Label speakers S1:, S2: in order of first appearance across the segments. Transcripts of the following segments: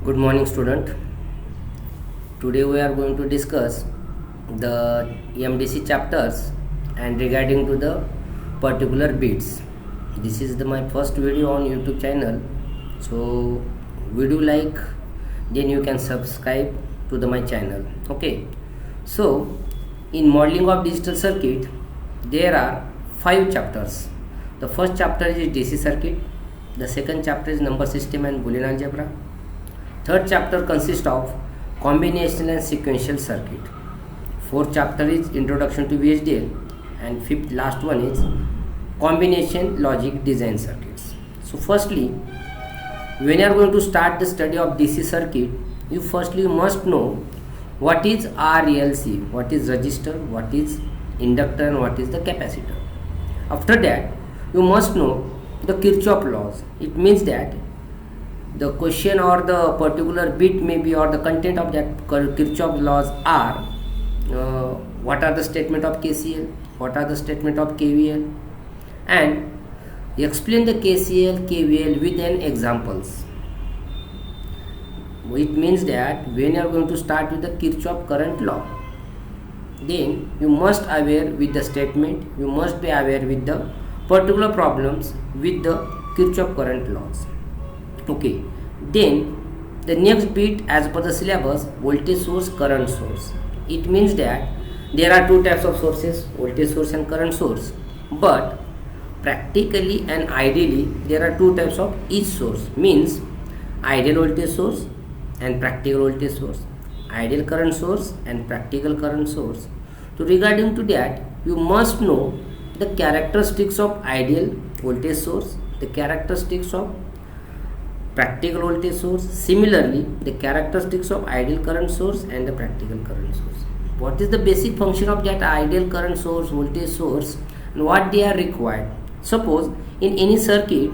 S1: Good morning, student. Today we are going to discuss the MDC chapters and regarding to the particular bits. This is my first video on YouTube channel. So video like, then you can subscribe to my channel. Okay. So in modeling of digital circuit, there are 5 chapters. The first chapter is DC circuit. The second chapter is number system and Boolean algebra. Third chapter consists of combinational and sequential circuit. Fourth chapter is introduction to VHDL, and fifth last one is combination logic design circuits. So firstly, when you are going to start the study of DC circuit, you firstly must know what is RLC, what is resistor, what is inductor, and what is the capacitor. After that, you must know the Kirchhoff laws. It means that the question or the particular bit may be, or the content of that Kirchhoff laws are what are the statement of KCL, what are the statement of KVL, and explain the KCL, KVL with an examples. It means that when you are going to start with the Kirchhoff current law, then you must aware with the statement, you must be aware with the particular problems with the Kirchhoff current laws. Okay, then the next bit as per the syllabus, voltage source, current source. It means that there are two types of sources, voltage source and current source, but practically and ideally there are two types of each source, means ideal voltage source and practical voltage source, ideal current source and practical current source. So regarding to that, you must know the characteristics of ideal voltage source, the characteristics of practical voltage source, similarly the characteristics of ideal current source and the practical current source. What is the basic function of that ideal current source, voltage source, and what they are required. Suppose in any circuit,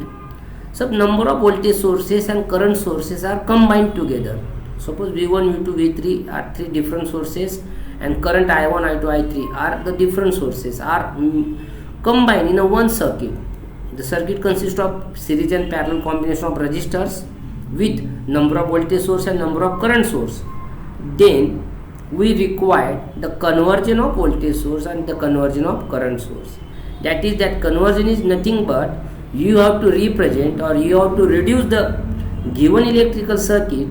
S1: some number of voltage sources and current sources are combined together. Suppose V1, V2, V3 are 3 different sources, and current I1, I2, I3 are the different sources are combined in a one circuit. The circuit consists of series and parallel combination of resistors with number of voltage source and number of current source. Then we require the conversion of voltage source and the conversion of current source. That is, that conversion is nothing but you have to represent or you have to reduce the given electrical circuit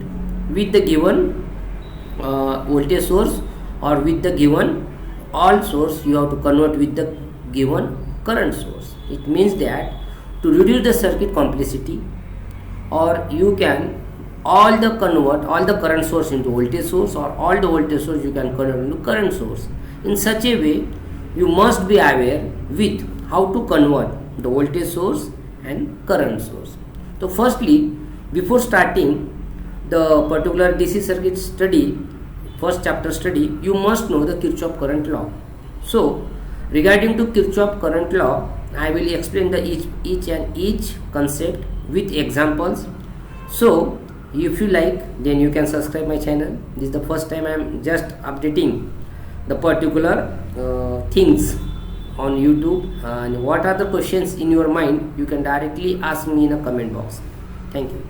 S1: with the given voltage source, or with the given all source you have to convert with the given current source. It means that to reduce the circuit complexity, or you can convert all the current source into voltage source, or all the voltage source you can convert into current source. In such a way, you must be aware with how to convert the voltage source and current source. So firstly, before starting the particular DC circuit study, first chapter study, you must know the Kirchhoff current law. So regarding to Kirchhoff current law, I will explain the each concept with examples. So if you like, then you can subscribe my channel. This is the first time I am just updating the particular things on YouTube, and what are the questions in your mind, you can directly ask me in a comment box. Thank you.